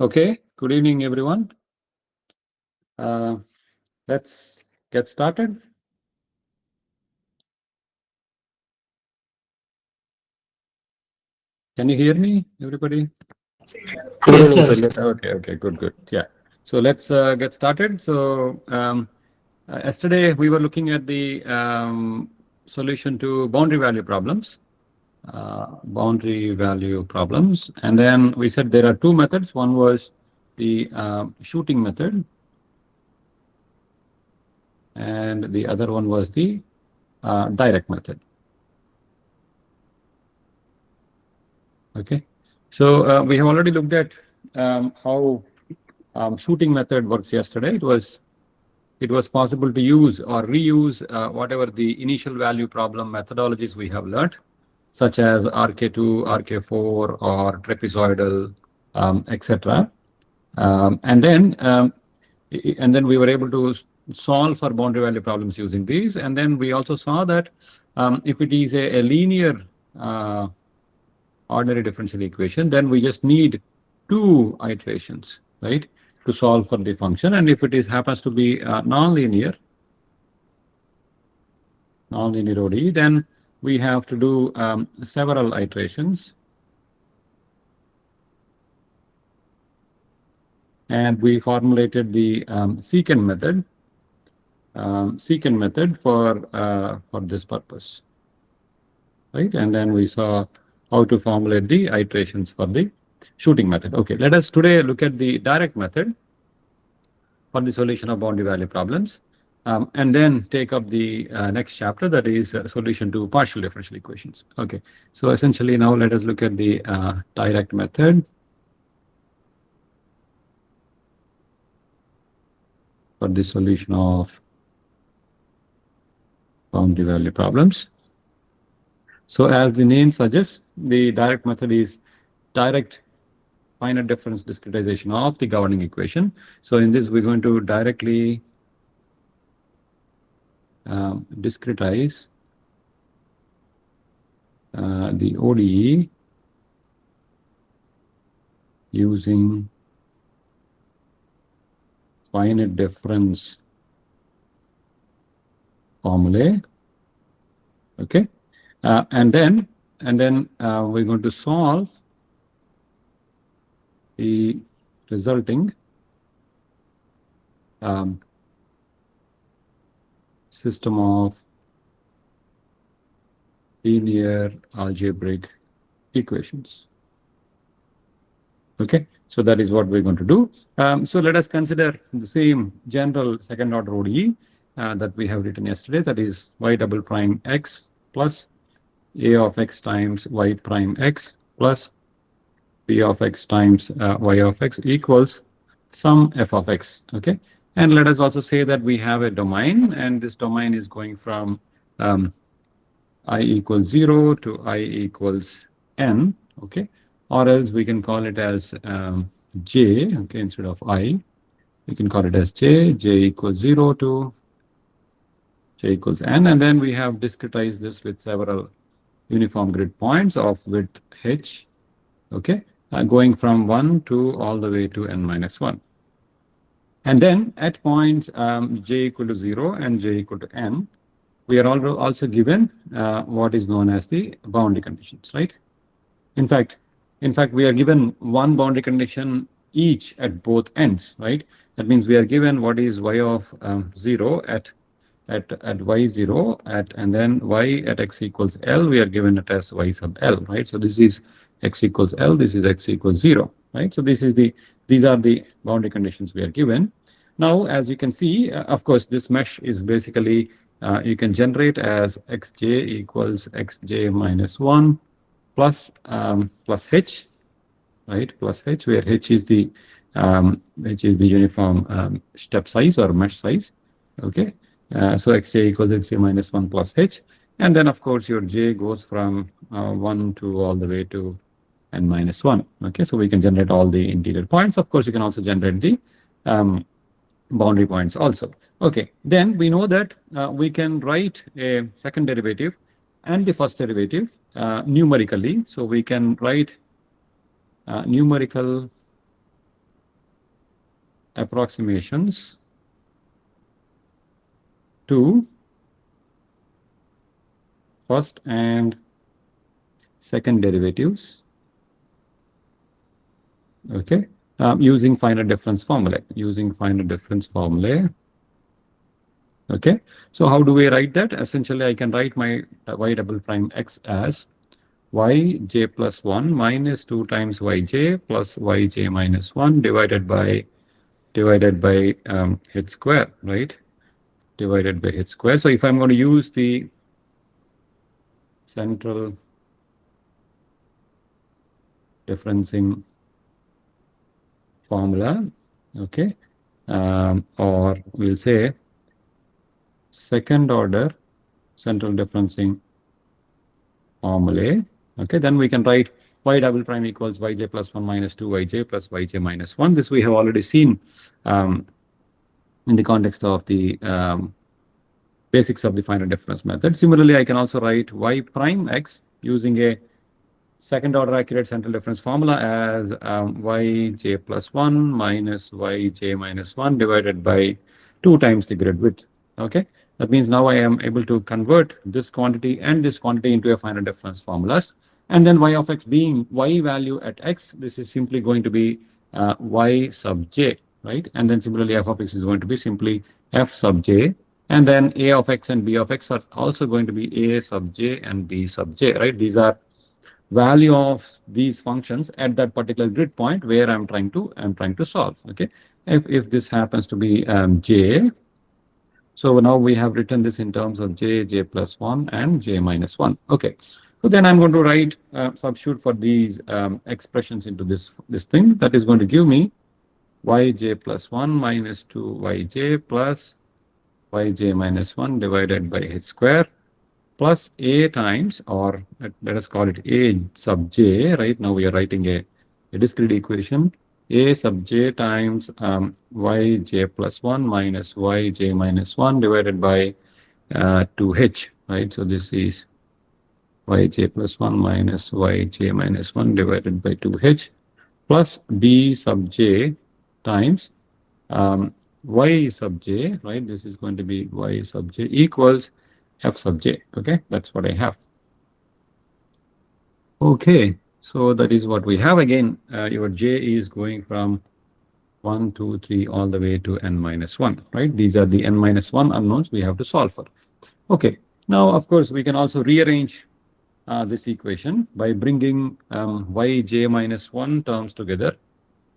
Okay, good evening, everyone. Let's get started. Can you hear me, everybody? Good Yes, evening, sir. sir. Yes. Okay, good. Yeah. So let's get started. So yesterday we were looking at the solution to boundary value problems. And then we said there are two methods. One was the shooting method, and the other one was the direct method. Okay, so we have already looked at how shooting method works yesterday. It was possible to use or reuse whatever the initial value problem methodologies we have learned, such as RK2, RK4, or trapezoidal, etc. And then we were able to solve for boundary value problems using these. And then we also saw that if it is a linear uh, ordinary differential equation, then we just need two iterations, right, to solve for the function. And if it is happens to be nonlinear ODE, then we have to do several iterations. And we formulated the secant method for this purpose, right? And then we saw how to formulate the iterations for the shooting method. Okay, let us today look at the direct method for the solution of boundary value problems, and then take up the next chapter, that is solution to partial differential equations. Okay, so essentially now let us look at the direct method for the solution of boundary value problems. So as the name suggests, the direct method is direct finite difference discretization of the governing equation. So in this, we're going to directly discretize the ODE using finite difference formulae. Okay, and then we're going to solve the resulting system of linear algebraic equations. Okay, so that is what we're going to do. So let us consider the same general second order ODE that we have written yesterday, that is y double prime x plus a of x times y prime x plus p of x times y of x equals sum f of x. Okay, and let us also say that we have a domain, and this domain is going from I equals 0 to I equals n. Okay, or else we can call it as j. Okay, instead of I, we can call it as j. J equals 0 to j equals n, and then we have discretized this with several uniform grid points of width h. Okay, going from 1 to all the way to n minus 1. And then at points j equal to 0 and j equal to n, we are also given what is known as the boundary conditions, right? In fact, we are given one boundary condition each at both ends, right? That means we are given what is y of 0 at y0 and then y at x equals L. We are given it as y sub L, right? So this is x equals L. This is x equals 0, right? So these are the boundary conditions we are given. Now, as you can see, of course, this mesh is basically you can generate as xj equals xj minus 1 plus h, right? Plus h, where h is the uniform step size or mesh size. Okay, so xj equals xj minus 1 plus h, and then of course your j goes from 1 to all the way to n minus 1. Okay, so we can generate all the interior points. Of course, you can also generate the boundary points also. Okay, then we know that we can write a second derivative and the first derivative numerically. So we can write numerical approximations to first and second derivatives, okay, using finite difference formula, okay. So how do we write that? Essentially, I can write my y double prime x as yj plus 1 minus 2 times yj plus yj minus 1 divided by h square, right? Divided by h square. So if I'm going to use the central differencing formula, okay, or we'll say second order central differencing formula, okay, then we can write y double prime equals yj plus 1 minus 2 yj plus yj minus 1. This we have already seen in the context of the basics of the finite difference method. Similarly, I can also write y prime x using a second order accurate central difference formula as yj plus 1 minus yj minus 1 divided by 2 times the grid width. Okay, that means now I am able to convert this quantity and this quantity into a finite difference formulas. And then y of x being y value at x, this is simply going to be y sub j, right? And then similarly, f of x is going to be simply f sub j. And then a of x and b of x are also going to be a sub j and b sub j, right? These are value of these functions at that particular grid point where I'm trying to solve. Okay, if this happens to be j, so now we have written this in terms of j plus 1 and j minus 1. Okay, so then I'm going to write substitute for these expressions into this thing that is going to give me yj plus 1 minus 2 yj plus yj minus 1 divided by h square plus a times, or let us call it a sub j, right? Now we are writing a discrete equation, a sub j times yj plus 1 minus yj minus 1 divided by 2h, right? So this is yj plus 1 minus yj minus 1 divided by 2h plus b sub j times y sub j, right? This is going to be y sub j equals f sub j. Okay, that's what I have. Okay, so that is what we have. Again, your j is going from 1, 2, 3 all the way to n minus 1, right? These are the n minus 1 unknowns we have to solve for. Okay, now of course we can also rearrange this equation by bringing yj minus 1 terms together,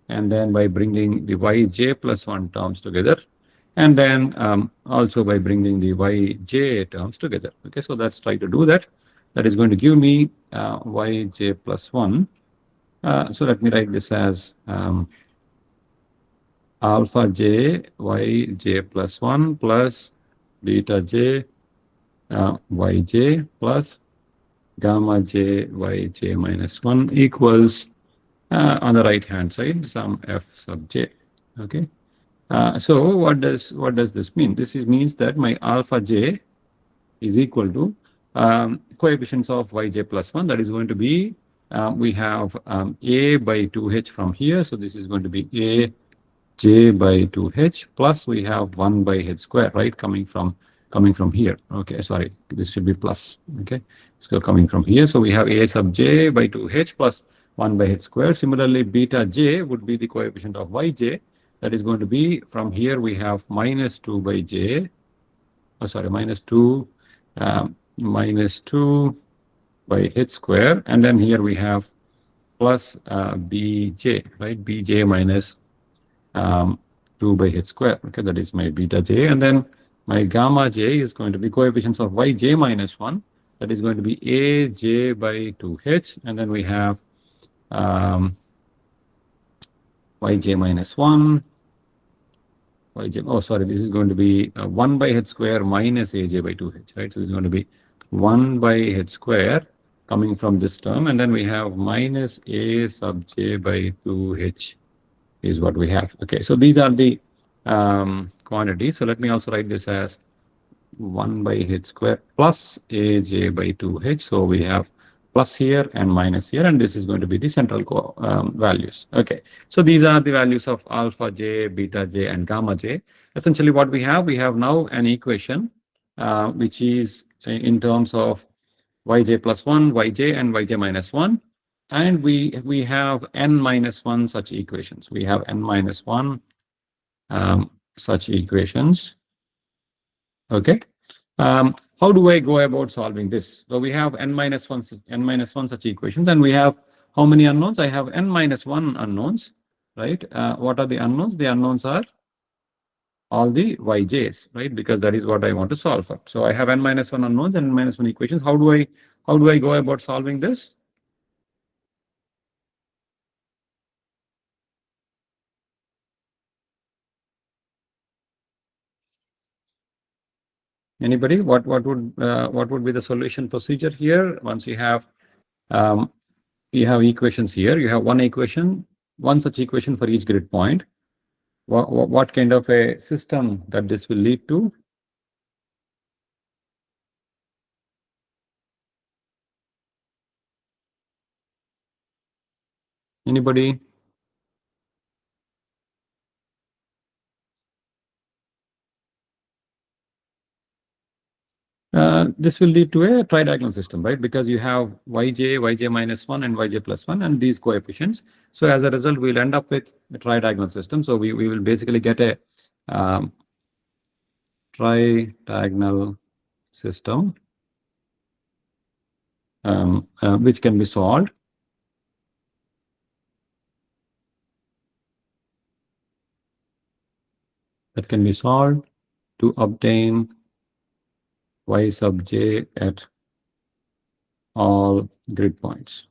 and then by bringing the yj plus 1 terms together, and then also by bringing the yj terms together. Okay, so let's try to do that. That is going to give me yj plus 1. So let me write this as alpha j yj plus 1 plus beta j yj plus gamma j yj minus 1 equals on the right hand side some f sub j. Okay. So what does this mean? This means that my alpha j is equal to coefficients of yj plus 1. That is going to be we have a by 2h from here. So this is going to be a j by 2h plus we have 1 by h square, right? Coming from here. Okay, sorry, this should be plus. Okay, so coming from here. So we have a sub j by 2h plus 1 by h square. Similarly, beta j would be the coefficient of yj. That is going to be from here we have minus 2 by j, minus 2 by h square, and then here we have plus bj, right? bj minus 2 by h square. Okay, that is my beta j, and then my gamma j is going to be coefficients of yj minus 1. That is going to be aj by 2h, and then we have yj minus 1, this is going to be 1 by h square minus aj by 2h, right? So it's going to be 1 by h square coming from this term, and then we have minus a sub j by 2h is what we have. Okay, so these are the quantities. So let me also write this as 1 by h square plus aj by 2h. So we have plus here and minus here, and this is going to be the central values. Okay, so these are the values of alpha j, beta j, and gamma j. Essentially what we have now an equation which is in terms of yj plus 1, yj, and yj minus 1. And we have n minus 1 such equations. We have n minus 1 such equations. Okay. How do I go about solving this? So we have n minus 1 such equations, and we have how many unknowns? I have n minus 1 unknowns, right? What are the unknowns? The unknowns are all the yj's, right? Because that is what I want to solve for. So I have n minus 1 unknowns and n minus 1 equations. How do I go about solving this? Anybody? What would be the solution procedure here? Once you have equations here, you have one such equation for each grid point. What kind of a system that this will lead to? Anybody? This will lead to a tridiagonal system, right? Because you have yj minus 1, and yj plus 1, and these coefficients. So as a result, we'll end up with a tridiagonal system. So we will basically get a tridiagonal system which can be solved. That can be solved to obtain y sub j at all grid points.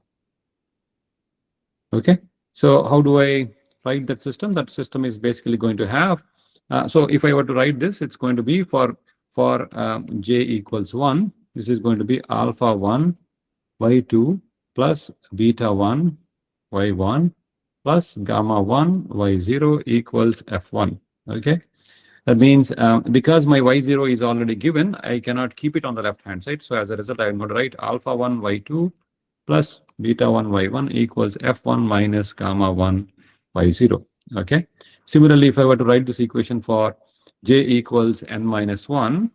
Okay, so how do I write that system? That system is basically going to have, so if I were to write this, it's going to be for j equals 1, this is going to be alpha 1 y2 plus beta 1 y1 plus gamma 1 y0 equals f1. Okay, that means because my y0 is already given, I cannot keep it on the left hand side. So as a result, I'm going to write alpha 1 y2 plus beta 1 y1 equals f1 minus gamma 1 y0. Okay. Similarly, if I were to write this equation for j equals n minus 1,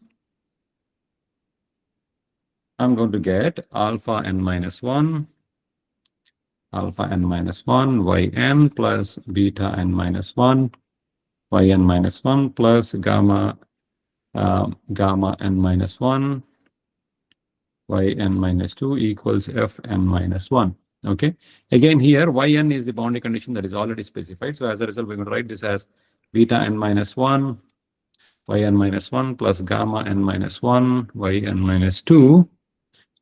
I'm going to get alpha n minus 1 yn plus beta n minus 1 yn minus 1 plus gamma n minus 1 yn minus 2 equals fn minus 1. Okay, again here yn is the boundary condition that is already specified. So as a result, we're going to write this as beta n minus 1 yn minus 1 plus gamma n minus 1 yn minus 2,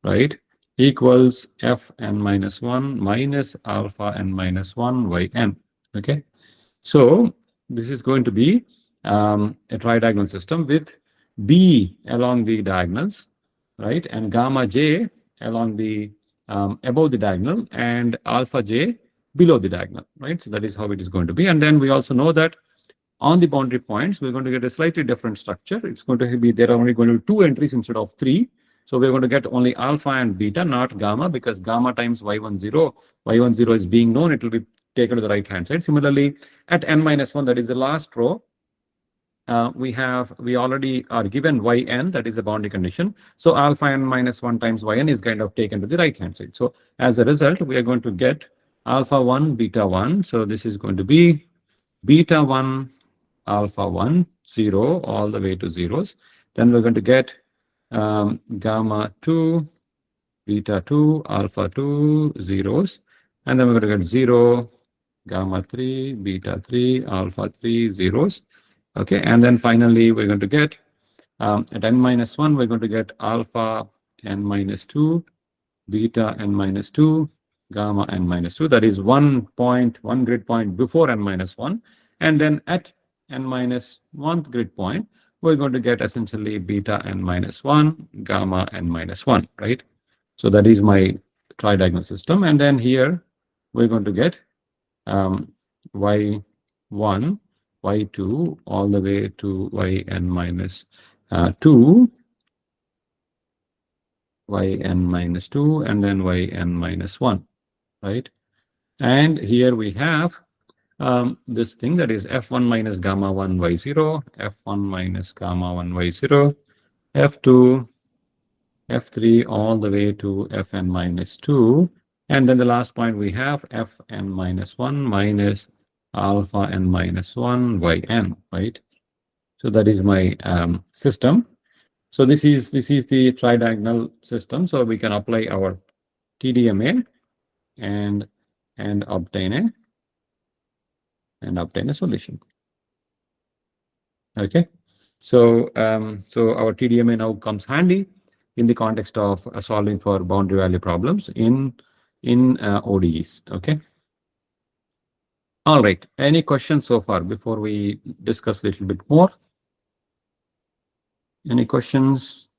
right, equals fn minus 1 minus alpha n minus 1 yn. Okay, so this is going to be a tridiagonal system with b along the diagonals, right, and gamma j along the above the diagonal, and alpha j below the diagonal, right? So that is how it is going to be. And then we also know that on the boundary points, we're going to get a slightly different structure. It's going to be, there are only going to be 2 entries instead of 3. So we're going to get only alpha and beta, not gamma, because gamma times y10 is being known. It will be taken to the right hand side. Similarly, at n minus 1, that is the last row, we already are given yn, that is the boundary condition. So alpha n minus 1 times yn is kind of taken to the right hand side. So as a result, we are going to get alpha 1 beta 1. So this is going to be beta 1 alpha 1 0 all the way to zeros. Then we're going to get gamma 2 beta 2 alpha 2 zeros, and then we're going to get 0 gamma 3 beta 3 alpha 3 zeros. Okay, and then finally we're going to get at n minus 1, we're going to get alpha n minus 2 beta n minus 2 gamma n minus 2. That is 1 grid point before n minus 1, and then at n minus 1th grid point, we're going to get essentially beta n minus 1 gamma n minus 1, right? So that is my tridiagonal system. And then here we're going to get y1 y2 all the way to yn minus 2, yn minus 2, and then yn minus 1, right? And here we have this thing that is f1 minus gamma 1 y0, f1 minus gamma 1 y0, f2, f3 all the way to fn minus 2. And then the last point we have fn minus 1 minus alpha n minus 1 yn, right? So that is my system. So this is the tridiagonal system. So we can apply our TDMA and obtain a solution. Okay. So so our TDMA now comes handy in the context of solving for boundary value problems in ODEs. Okay. All right. Any questions so far before we discuss a little bit more? Any questions?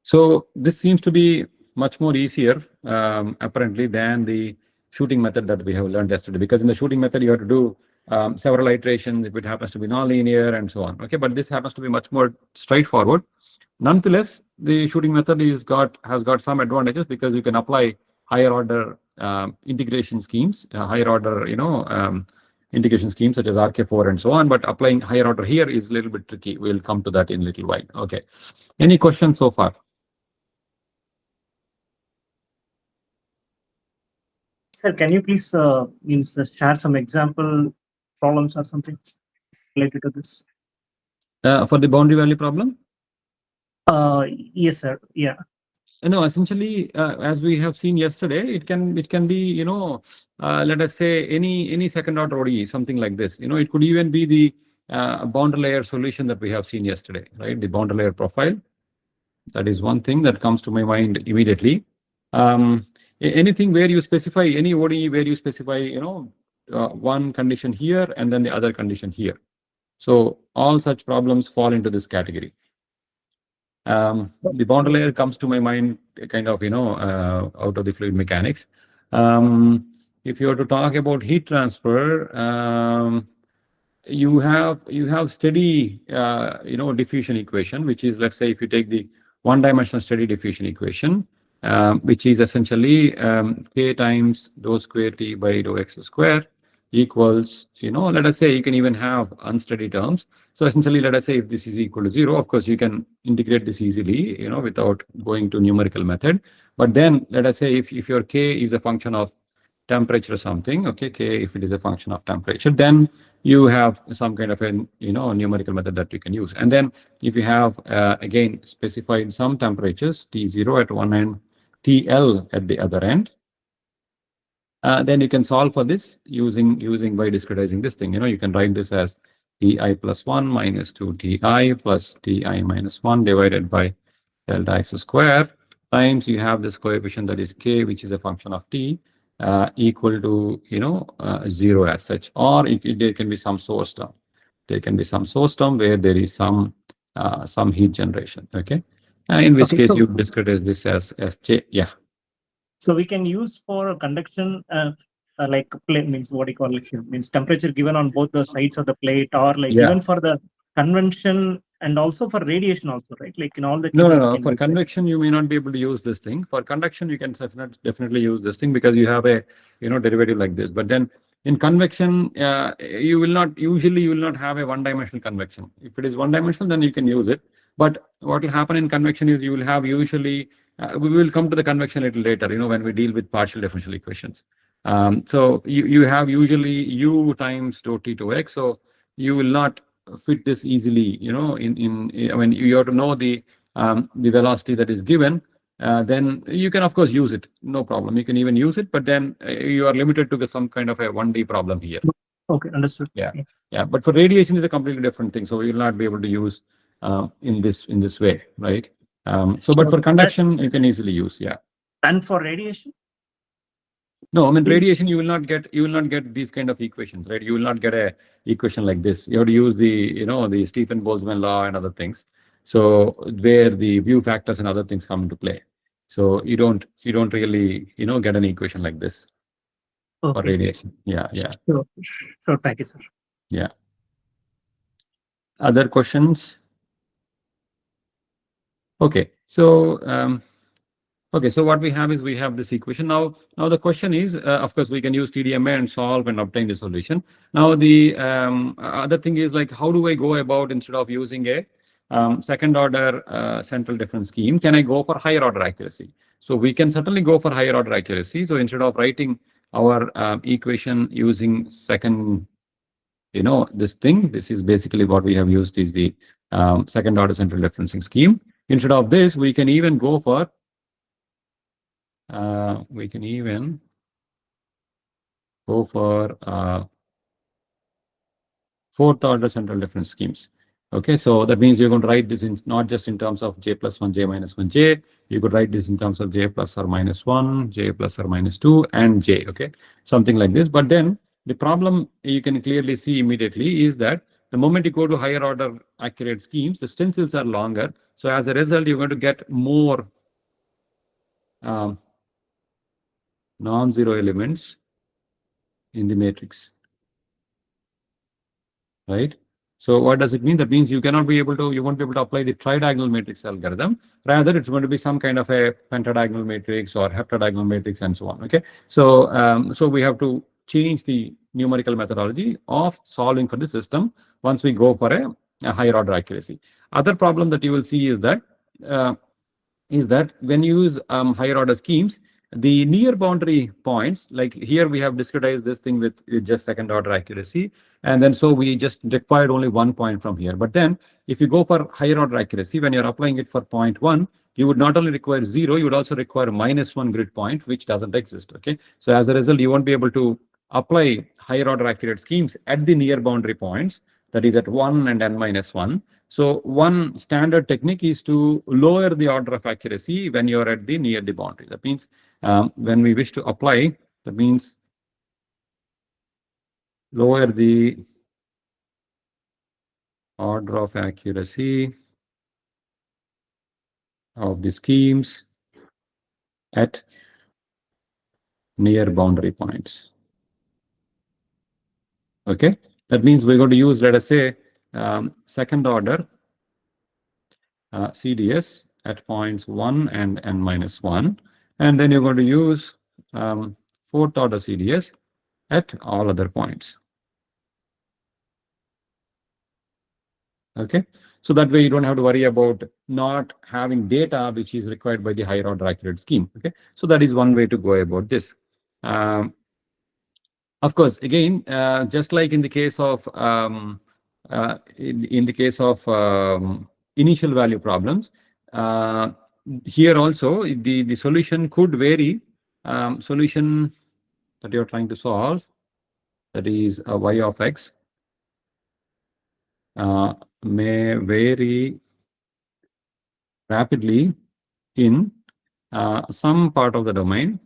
So this seems to be much more easier, apparently, than the shooting method that we have learned yesterday. Because in the shooting method, you have to do several iterations if it happens to be nonlinear and so on. Okay, but this happens to be much more straightforward. Nonetheless, the shooting method has got some advantages because you can apply higher order integration schemes, higher order integration schemes such as RK4 and so on. But applying higher order here is a little bit tricky. We'll come to that in a little while. Okay. Any questions so far? Sir, can you please share some example problems or something related to this? For the boundary value problem? Yes, sir. Yeah. No, essentially, as we have seen yesterday, it can be, let us say any second order ODE, something like this. It could even be the boundary layer solution that we have seen yesterday, right? The boundary layer profile. That is one thing that comes to my mind immediately. Anything where you specify, any ODE where you specify, one condition here and then the other condition here. So all such problems fall into this category. The boundary layer comes to my mind kind of, out of the fluid mechanics. If you were to talk about heat transfer, you have steady, diffusion equation, which is, let's say, if you take the one-dimensional steady diffusion equation, which is essentially k times dou square t by dou x square equals, let us say you can even have unsteady terms. So essentially, let us say if this is equal to 0, of course, you can integrate this easily, without going to numerical method. But then let us say if your k is a function of temperature or something, okay, k if it is a function of temperature, then you have some kind of a numerical method that you can use. And then if you have again specified some temperatures T0 at one end, TL at the other end, then you can solve for this using by discretizing this thing. You can write this as Ti plus 1 minus 2 Ti plus Ti minus 1 divided by delta x square times you have this coefficient that is k, which is a function of t, equal to 0 as such, or there can be some source term. There can be some source term where there is some heat generation. Okay, in which case you discretize this as j. Yeah. So we can use for conduction, like plate means what you call it here, means temperature given on both the sides of the plate, or like even for the convention and also for radiation also, right? Like in all the no. For convection, you may not be able to use this thing. For conduction, you can definitely use this thing because you have a derivative like this. But then in convection, you will not have a one-dimensional convection. If it is one-dimensional, then you can use it. But what will happen in convection is you will have usually. We will come to the convection a little later, when we deal with partial differential equations. So you have usually u times dou t to x. So you will not fit this easily, when you have to know the velocity that is given, then you can of course use it, no problem. You can even use it, but then you are limited to some kind of a 1D problem here. Okay, understood. Yeah. But for radiation is a completely different thing. So you will not be able to use in this way, right? But for conduction, you can easily use, yeah. And for radiation? No, I mean radiation, you will not get these kind of equations, right? You will not get a equation like this. You have to use the the Stefan-Boltzmann law and other things. So where the view factors and other things come into play. So you don't really get an equation like this for radiation. Yeah. Sure, thank you, sir. Yeah. Other questions? Okay, so okay, so what we have is we have this equation. Now the question is, of course, we can use TDMA and solve and obtain the solution. Now the other thing is like, how do I go about instead of using a second order central difference scheme? Can I go for higher order accuracy? So we can certainly go for higher order accuracy. So instead of writing our equation using second, this thing, this is basically what we have used is the second order central differencing scheme. Instead of this, we can even go for fourth order central difference schemes. Okay, so that means you're going to write this in not just in terms of j plus 1, j minus 1, j. You could write this in terms of j plus or minus 1, j plus or minus 2, and j. Okay, something like this. But then the problem you can clearly see immediately is that the moment you go to higher order accurate schemes, the stencils are longer. So as a result, you're going to get more non-zero elements in the matrix, right? So what does it mean? That means you won't be able to apply the tridiagonal matrix algorithm. Rather, it's going to be some kind of a pentadiagonal matrix or heptadiagonal matrix and so on. Okay, so so we have to change the numerical methodology of solving for the system once we go for a higher order accuracy. Other problem that you will see is that when you use higher order schemes, the near boundary points, like here we have discretized this thing with just second order accuracy, and then so we just required only 1 point from here. But then if you go for higher order accuracy, when you're applying it for 0.1, you would not only require 0, you would also require -1 grid point, which doesn't exist. Okay, so as a result, you won't be able to apply higher order accurate schemes at the near boundary points, that is at 1 and n-1. So one standard technique is to lower the order of accuracy when you're at the near the boundary. That means when we wish to apply, that means lower the order of accuracy of the schemes at near boundary points. Okay, that means we're going to use, let us say, second order CDS at points 1 and n-1, and then you're going to use fourth order CDS at all other points. Okay, so that way you don't have to worry about not having data which is required by the higher order accurate scheme. Okay, so that is one way to go about this. Of course, again, just like in the case of initial value problems, here also the solution could vary. Solution that you're trying to solve, that is y of x, may vary rapidly in some part of the domain.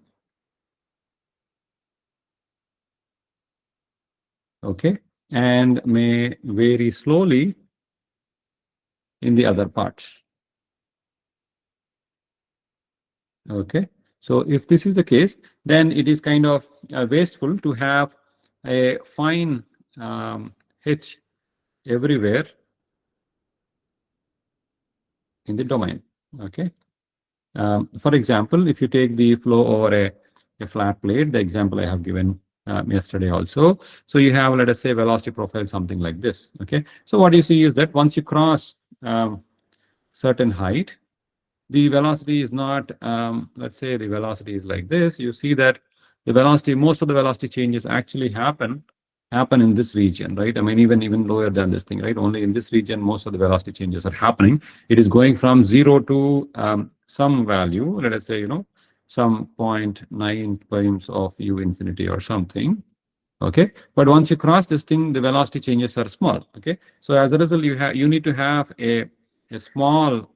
Okay, and may vary slowly in the other parts. Okay, so if this is the case, then it is kind of wasteful to have a fine h everywhere in the domain. Okay, for example, if you take the flow over a flat plate, the example I have given yesterday also. So you have, let us say, velocity profile something like this. Okay, so what you see is that once you cross certain height, the velocity is not, let's say the velocity is like this. You see that the velocity, most of the velocity changes actually happen in this region, right? I mean, even lower than this thing, right? Only in this region, most of the velocity changes are happening. It is going from 0 to some value, let us say, some 0.9 times of u infinity or something. Okay, but once you cross this thing, the velocity changes are small. Okay, so as a result, you need to have a small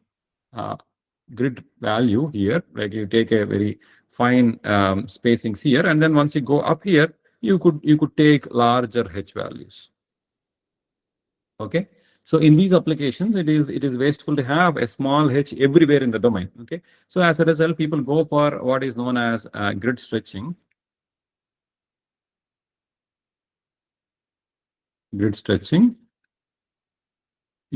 grid value here, like you take a very fine spacings here, and then once you go up here, you could take larger h values. Okay, so in these applications, it is wasteful to have a small h everywhere in the domain. Okay, so as a result, people go for what is known as grid stretching.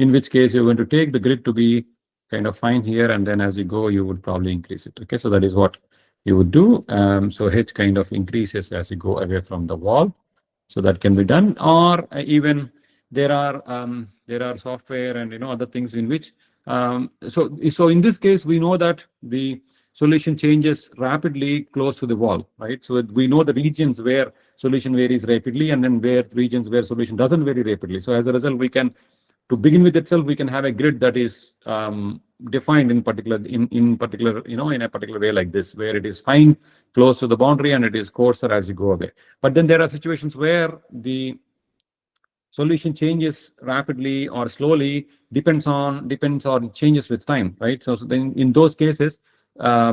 in which case you're going to take the grid to be kind of fine here, and then as you go, you would probably increase it. Okay, so that is what you would do. So H kind of increases as you go away from the wall. So that can be done, or even there are software and other things in which so in this case we know that the solution changes rapidly close to the wall, right? So we know the regions where solution varies rapidly, and then regions where solution doesn't vary rapidly. So as a result, we can, to begin with itself, we can have a grid that is defined in particular in a particular way like this, where it is fine close to the boundary and it is coarser as you go away. But then there are situations where the solution changes rapidly or slowly, depends on changes with time, right? So then in those cases,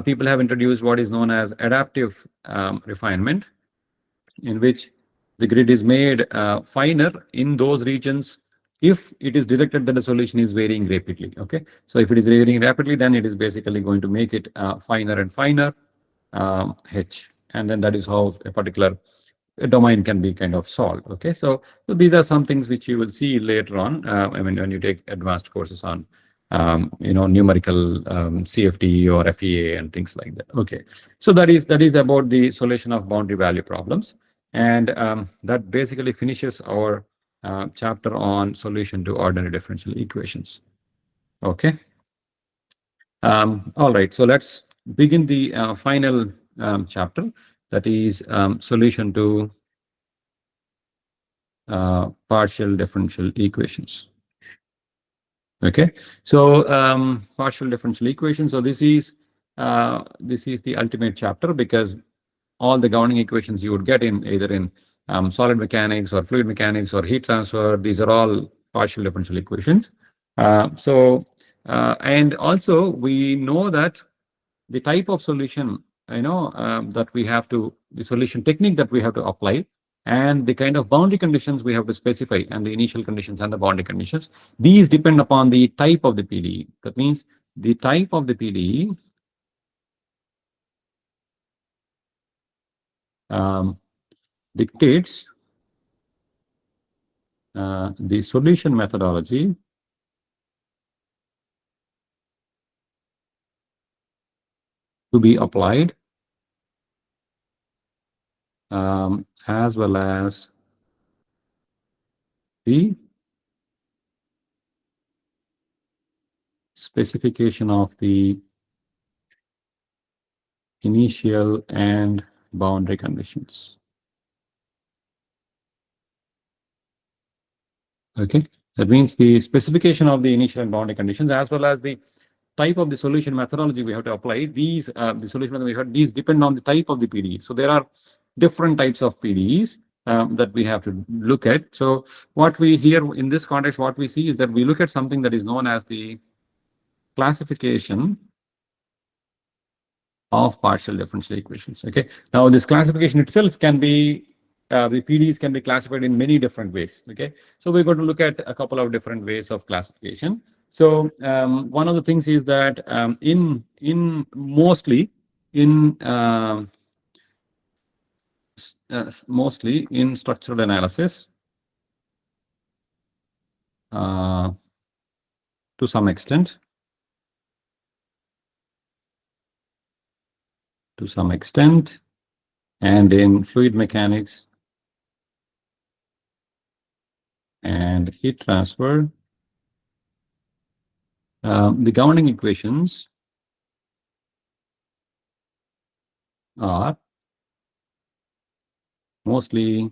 people have introduced what is known as adaptive refinement, in which the grid is made finer in those regions if it is detected that the solution is varying rapidly. Okay, so if it is varying rapidly, then it is basically going to make it finer and finer H, and then that is how a particular domain can be kind of solved. Okay, so these are some things which you will see later on. I mean, when you take advanced courses on numerical CFD or FEA and things like that. Okay, so that is about the solution of boundary value problems, and that basically finishes our chapter on solution to ordinary differential equations. Okay. All right, so let's begin the final chapter, that is solution to partial differential equations. Okay, so partial differential equations. So this is the ultimate chapter, because all the governing equations you would get in either in solid mechanics or fluid mechanics or heat transfer, these are all partial differential equations. And also we know that the type of solution that we have to, the solution technique that we have to apply, and the kind of boundary conditions we have to specify, and the initial conditions and the boundary conditions, these depend upon the type of the PDE. That means the type of the PDE dictates the solution methodology to be applied, as well as the specification of the initial and boundary conditions. Okay, that means the specification of the initial and boundary conditions, as well as the type of the solution methodology we have to apply. These the solution methodology, these depend on the type of the PDE. So there are different types of PDEs that we have to look at. So what we here in this context, what we see is that we look at something that is known as the classification of partial differential equations. Okay, now this classification itself can be the PDEs can be classified in many different ways. Okay, so we're going to look at a couple of different ways of classification. So one of the things is that mostly in structural analysis, to some extent, and in fluid mechanics and heat transfer, the governing equations are mostly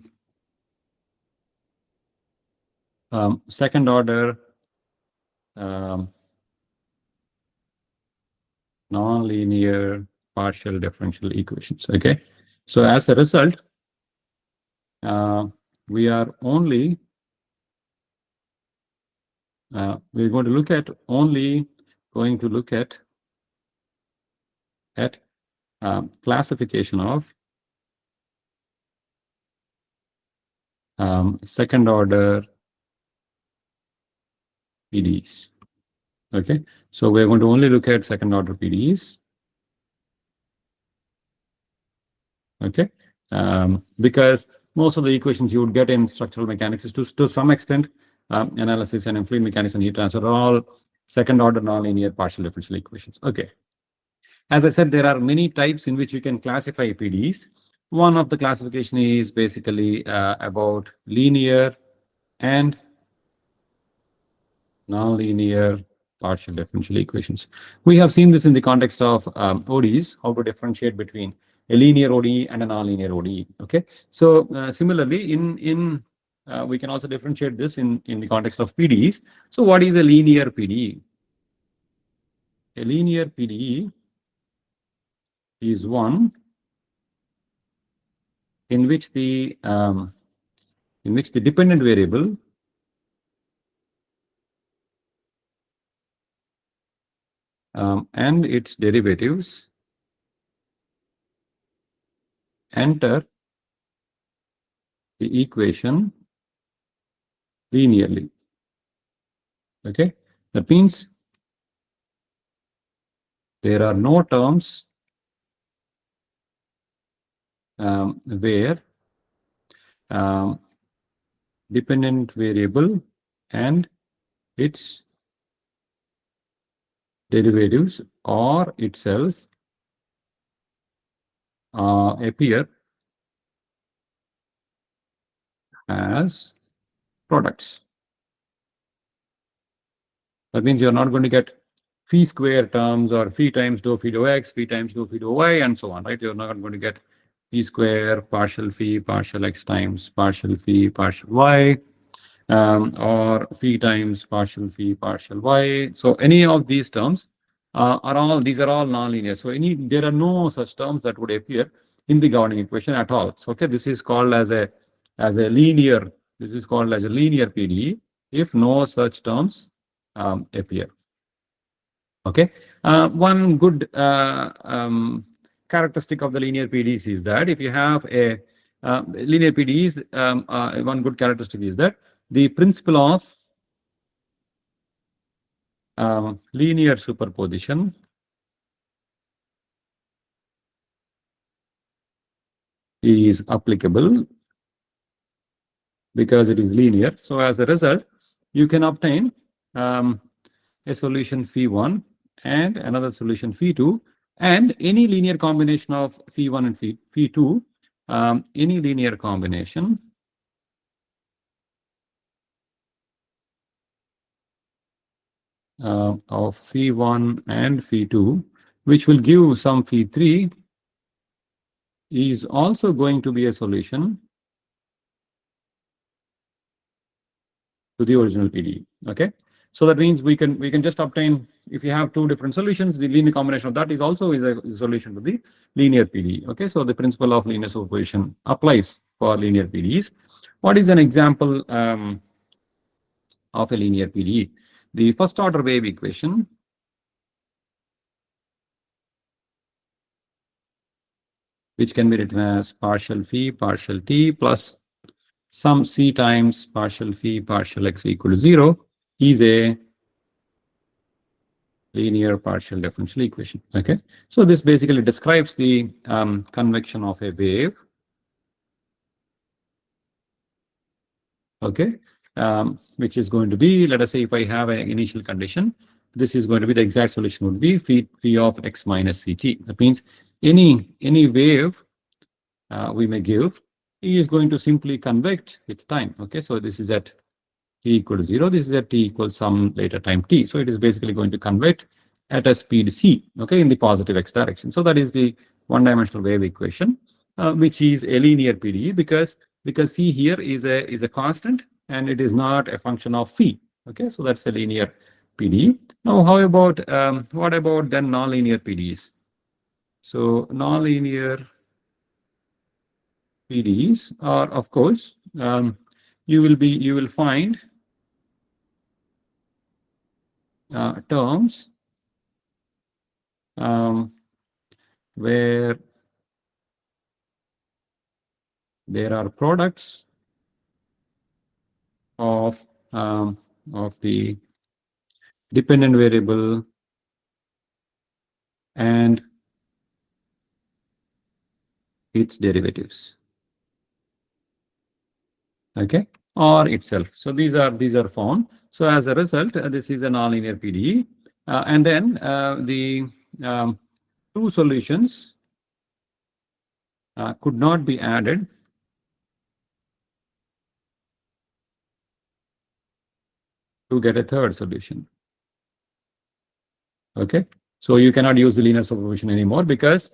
second order non-linear partial differential equations. Okay, so as a result, we are only we're going to look at classification of second order PDEs. Okay, so we're going to only look at second order PDEs. Okay, because most of the equations you would get in structural mechanics is to some extent analysis and fluid mechanics and heat transfer are all second order nonlinear partial differential equations. Okay. As I said, there are many types in which you can classify PDEs. One of the classification is basically about linear and nonlinear partial differential equations. We have seen this in the context of ODEs, how to differentiate between a linear ODE and a nonlinear ODE. Okay, so similarly, we can also differentiate this in the context of PDEs. So, what is a linear PDE? A linear PDE is one in which the dependent variable and its derivatives enter the equation linearly. Okay, that means there are no terms where dependent variable and its derivatives or itself appear as products. That means you're not going to get phi square terms or phi times dou phi dou x, phi times dou phi dou y, and so on, right? You're not going to get phi square partial phi partial x times partial phi partial y, or phi times partial phi partial y. So any of these terms these are all nonlinear. So there are no such terms that would appear in the governing equation at all. So okay, this is called as a linear. This is called as a linear PDE if no such terms appear. Okay, one good characteristic of the linear PDEs is that if you have a linear PDEs, one good characteristic is that the principle of linear superposition is applicable because it is linear. So as a result, you can obtain a solution phi1 and another solution phi2, and any linear combination of phi1 and phi2, any linear combination of phi1 and phi2, which will give some phi3, is also going to be a solution to the original PDE. Okay, so that means we can just obtain, if you have two different solutions, the linear combination of that is also a solution to the linear PDE. Okay, so the principle of linear superposition applies for linear PDEs. What is an example of a linear PDE? The first order wave equation which can be written as partial phi partial t plus some c times partial phi partial x equal to 0 is a linear partial differential equation. Okay, so this basically describes the convection of a wave. Okay, which is going to be, let us say, if I have an initial condition, this is going to be the exact solution would be phi of x minus ct. That means any wave we may give is going to simply convect with time. Okay, so this is at t equal to 0. This is at t equals some later time t. So it is basically going to convect at a speed c. Okay, in the positive x direction. So that is the one-dimensional wave equation, which is a linear PDE because c here is a constant and it is not a function of phi. Okay, so that's a linear PDE. Now, how about what about then nonlinear PDEs? So nonlinear PDEs are, of course, you will find terms where there are products of the dependent variable and its derivatives. okay, or itself. So these are found. So as a result, this is a nonlinear PDE, and then the two solutions could not be added to get a third solution. Okay, so you cannot use the linear superposition anymore because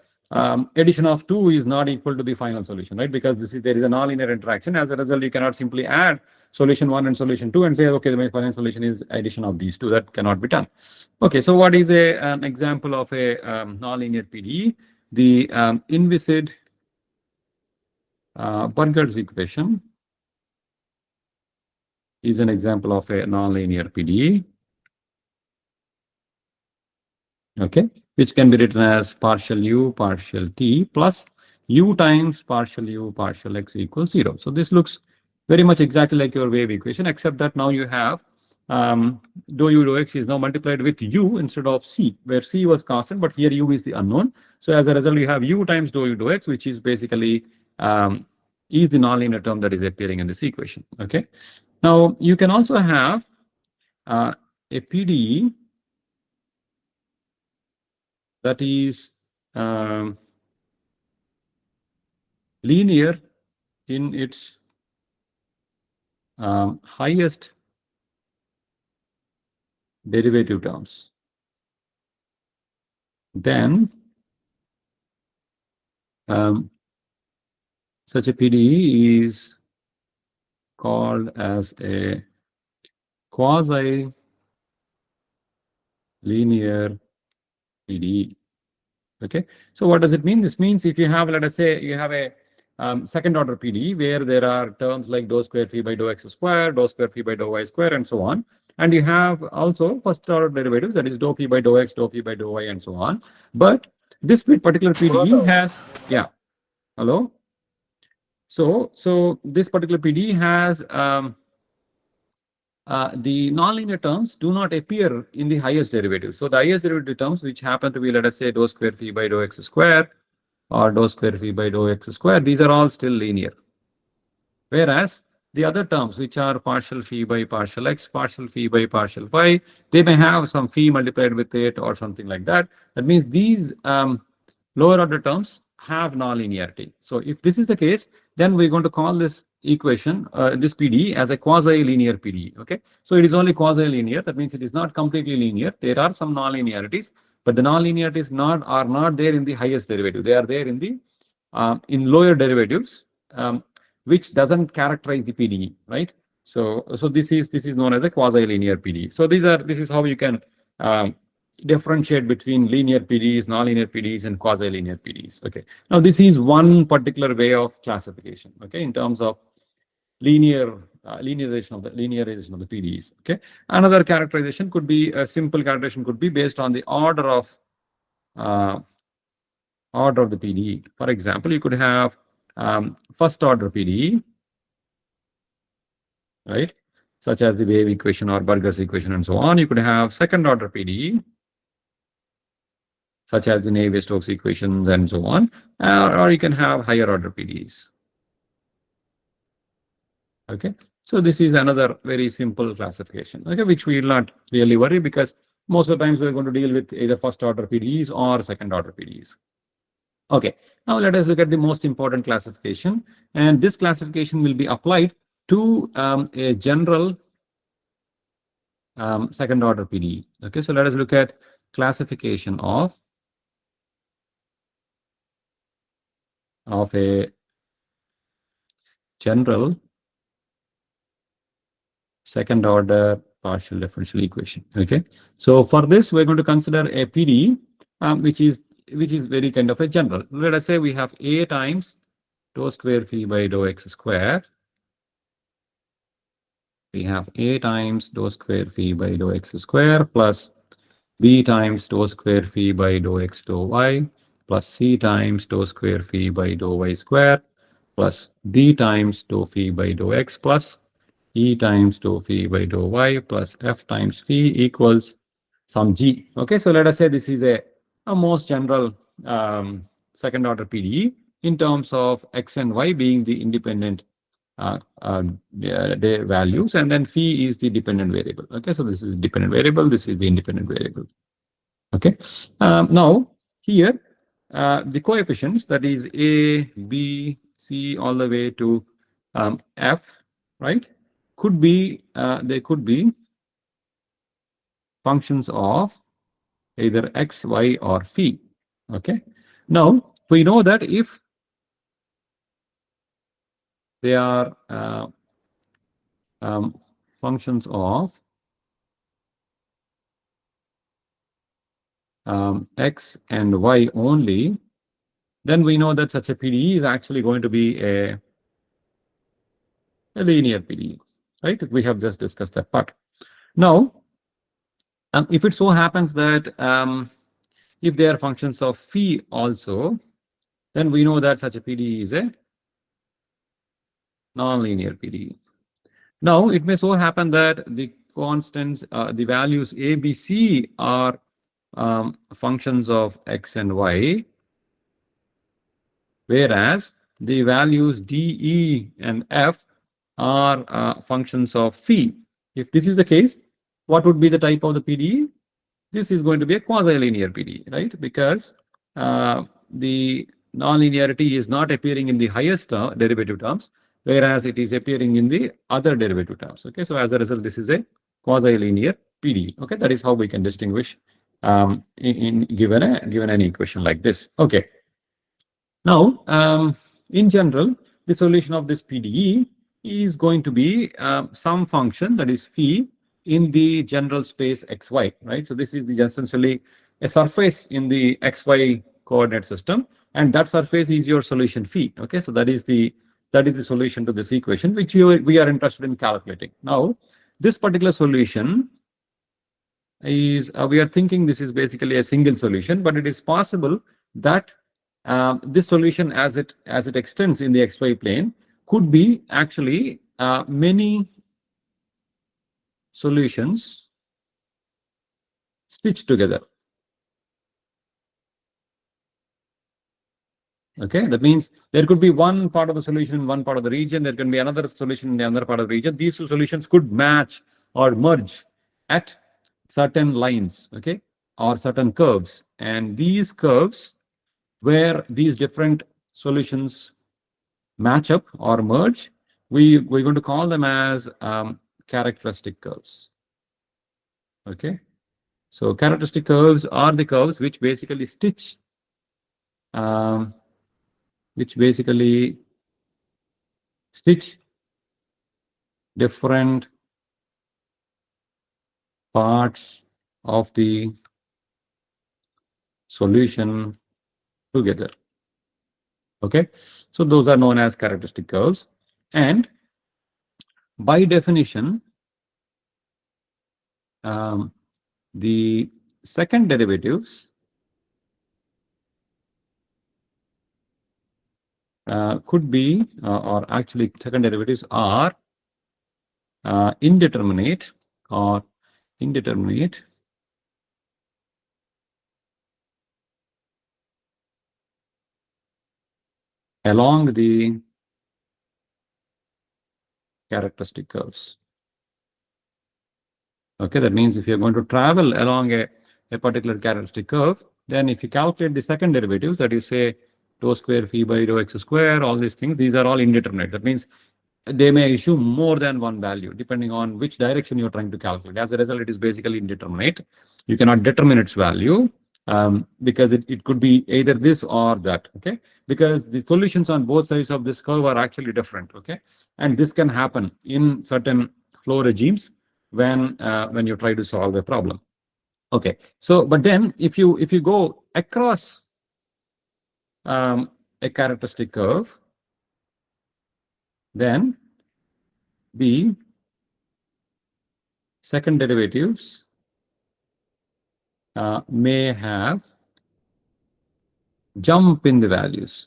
addition of 2 is not equal to the final solution, right? Because there is a nonlinear interaction. As a result, you cannot simply add solution 1 and solution 2 and say, okay, the final solution is addition of these two. That cannot be done. Okay, so what is an example of a nonlinear PDE? The inviscid Burger's equation is an example of a nonlinear PDE. Okay, which can be written as partial u partial t plus u times partial u partial x equals 0. So this looks very much exactly like your wave equation, except that now you have dou u dou x is now multiplied with u instead of c, where c was constant, but here u is the unknown. So as a result, you have u times dou u dou x, which is basically is the nonlinear term that is appearing in this equation. Okay, now you can also have a PDE that is linear in its highest derivative terms. Then such a PDE is called as a quasi-linear PDE. Okay, so what does it mean? This means if you have, let us say, you have a second order PDE where there are terms like dou square phi by dou x square, dou square phi by dou y square, and so on. And you have also first order derivatives, that is dou phi by dou x, dou phi by dou y, and so on. But this particular PDE has, yeah, hello? So this particular PDE has the nonlinear terms do not appear in the highest derivative. So the highest derivative terms, which happen to be, let us say, dou square phi by dou x square or dou square phi by dou x square, these are all still linear. Whereas the other terms, which are partial phi by partial x, partial phi by partial y, they may have some phi multiplied with it or something like that. That means these lower order terms have nonlinearity. So if this is the case, then we're going to call this equation, this PDE, as a quasi-linear PDE. Okay, so it is only quasi-linear. That means it is not completely linear. There are some nonlinearities, but the nonlinearities are not there in the highest derivative. They are there in the in lower derivatives, which doesn't characterize the PDE, right? So this is known as a quasi-linear PDE. So this is how you can differentiate between linear PDEs, nonlinear PDEs, and quasi-linear PDEs. Okay, now this is one particular way of classification. Okay, in terms of linearization of the PDEs. Okay, another characterization could be a simple characterization could be based on the order of the PDE. For example, you could have first order PDE, right, such as the wave equation or Burger's equation and so on. You could have second order PDE, such as the Navier-Stokes equations and so on, or you can have higher order PDEs. Okay, so this is another very simple classification, okay, which we will not really worry because most of the times we're going to deal with either first order PDEs or second order PDEs. Okay, now let us look at the most important classification, and this classification will be applied to a general second order PDE. Okay, so let us look at classification of a general second order partial differential equation. Okay, so for this we're going to consider a PDE which is very kind of a general. Let us say we have a times dou square phi by dou x square. We have a times dou square phi by dou x square plus b times dou square phi by dou x dou y plus c times dou square phi by dou y square plus d times dou phi by dou x plus e times dou phi by dou y plus f times phi equals some g. Okay, so let us say this is a most general second order PDE in terms of x and y being the independent values, and then phi is the dependent variable. Okay, so this is dependent variable, this is the independent variable. Okay, now here the coefficients, that is a, b, c, all the way to f, right, could be they could be functions of either x, y, or phi. Okay, now we know that if they are functions of x and y only, then we know that such a PDE is actually going to be a linear PDE, right? We have just discussed that part. Now, if it so happens that if they are functions of phi also, then we know that such a PDE is a non-linear PDE. Now, it may so happen that the constants, the values a, b, c are functions of x and y, whereas the values d, e, and f are functions of phi. If this is the case, what would be the type of the PDE? This is going to be a quasi-linear PDE, right? Because the non-linearity is not appearing in the highest derivative terms, whereas it is appearing in the other derivative terms. Okay, so as a result, this is a quasi-linear PDE. Okay, that is how we can distinguish given an equation like this. Okay. Now, in general, the solution of this PDE is going to be some function, that is phi, in the general space xy, right? So this is essentially a surface in the xy coordinate system, and that surface is your solution phi. Okay, so that is the solution to this equation, which we are interested in calculating. Now, this particular solution is we are thinking this is basically a single solution, but it is possible that this solution, as it extends in the xy plane, could be actually many solutions stitched together. Okay, that means there could be one part of the solution in one part of the region, there can be another solution in the other part of the region. These two solutions could match or merge at certain lines, okay, or certain curves, and these curves where these different solutions match up or merge, we're going to call them as characteristic curves. Okay, so characteristic curves are the curves which basically stitch different parts of the solution together. Okay, so those are known as characteristic curves, and by definition, the second derivatives could be, or actually second derivatives are indeterminate or indeterminate along the characteristic curves. Okay, that means if you're going to travel along a particular characteristic curve, then if you calculate the second derivatives, that is say dou square phi by dou x square, all these things, these are all indeterminate. That means they may issue more than one value depending on which direction you're trying to calculate. As a result, it is basically indeterminate. You cannot determine its value because it could be either this or that. Okay, because the solutions on both sides of this curve are actually different. Okay, and this can happen in certain flow regimes when you try to solve a problem. Okay, so but then if you go across a characteristic curve, then the second derivatives may have jump in the values.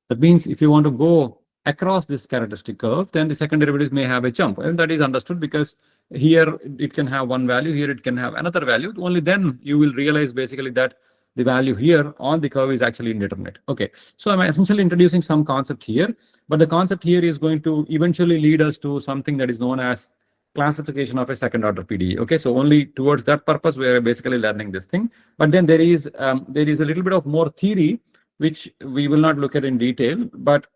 That means if you want to go across this characteristic curve, then the second derivatives may have a jump, and that is understood because here it can have one value, here it can have another value. Only then you will realize basically that the value here on the curve is actually indeterminate. Okay, so I'm essentially introducing some concept here, but the concept here is going to eventually lead us to something that is known as classification of a second order PDE. Okay, so only towards that purpose we are basically learning this thing. But then there is a little bit of more theory which we will not look at in detail, but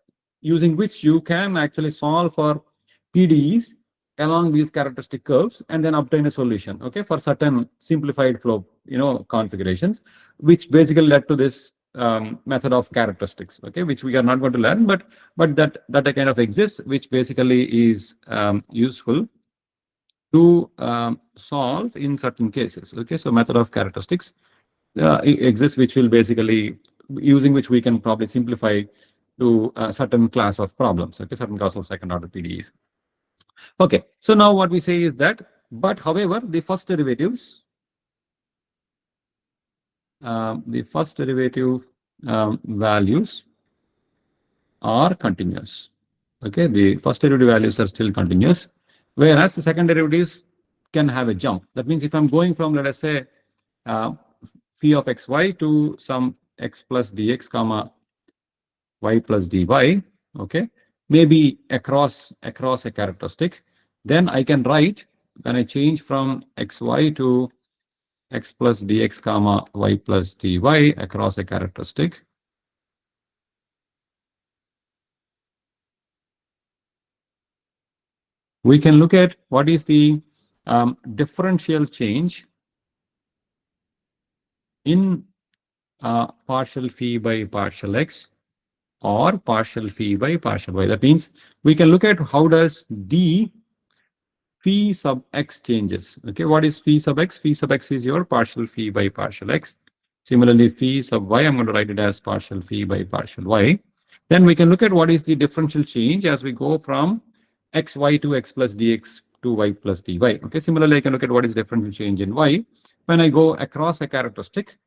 using which you can actually solve for PDEs along these characteristic curves and then obtain a solution, okay, for certain simplified flow, configurations, which basically led to this method of characteristics, okay, which we are not going to learn, but that kind of exists, which basically is useful to solve in certain cases. Okay, so method of characteristics exists, which will basically using which we can probably simplify to a certain class of problems, okay, certain class of second order PDEs. Okay, so now what we say is that, but however, the first derivatives, values are continuous. Okay, the first derivative values are still continuous, whereas the second derivatives can have a jump. That means if I'm going from, let us say, phi of xy to some x plus dx comma y plus dy, okay, maybe across a characteristic, then I can write, when I change from xy to x plus dx comma y plus dy across a characteristic, we can look at what is the differential change in partial phi by partial x or partial phi by partial y. That means we can look at how does d phi sub x changes. Okay, what is phi sub x? Phi sub x is your partial phi by partial x. Similarly, phi sub y, I'm going to write it as partial phi by partial y. Then we can look at what is the differential change as we go from xy to x plus dx to y plus dy. Okay, similarly, I can look at what is differential change in y when I go across a characteristic.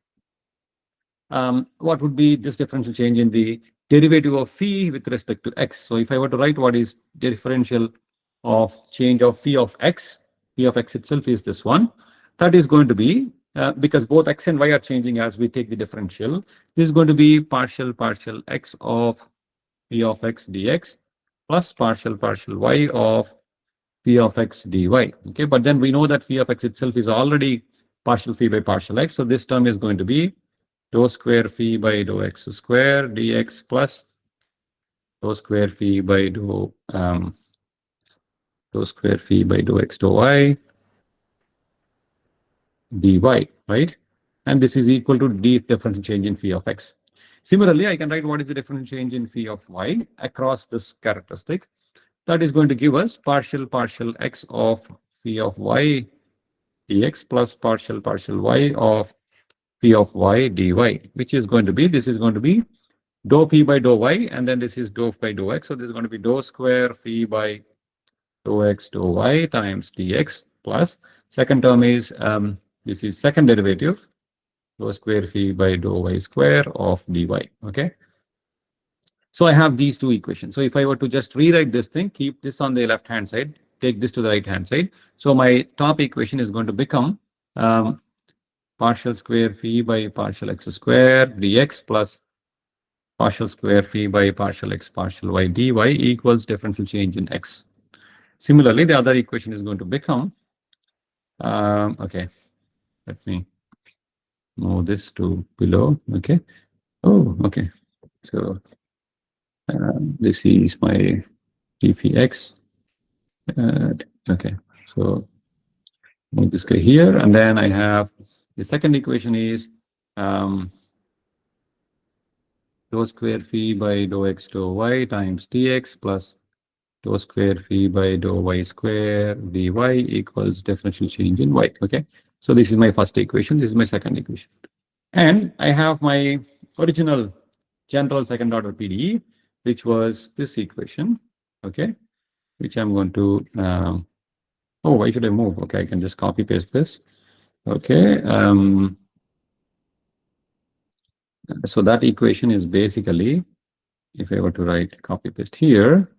What would be this differential change in the derivative of phi with respect to x? So if I were to write what is differential of change of phi of x itself is this one. That is going to be, because both x and y are changing as we take the differential, this is going to be partial x of phi of x dx plus partial y of phi of x dy. Okay, but then we know that phi of x itself is already partial phi by partial x. So this term is going to be dou square phi by dou x square dx plus dou square phi by dou square phi by dou x dou y dy, right? And this is equal to d differential change in phi of x. Similarly, I can write what is the differential change in phi of y across this characteristic. That is going to give us partial x of phi of y dx plus partial y of phi of y dy, which is going to be, this is going to be dou phi by dou y, and then this is dou by dou x. So this is going to be dou square phi by dou x dou y times dx plus second term is this is second derivative dou square phi by dou y square of dy. Okay, so I have these two equations. So if I were to just rewrite this thing, keep this on the left hand side, take this to the right hand side. So my top equation is going to become partial square phi by partial x square dx plus partial square phi by partial x partial y dy equals differential change in x. Similarly, the other equation is going to become, okay, let me move this to below. Okay. Oh, okay. So this is my d phi x. Okay. So move this guy here, and then I have the second equation is dou square phi by dou x dou y times dx plus dou square phi by dou y square dy equals differential change in y. Okay, so this is my first equation, this is my second equation, and I have my original general second order PDE, which was this equation. Okay, which I'm going to oh, why should I move? Okay, I can just copy paste this. Okay, so that equation is basically, if I were to write copy paste here,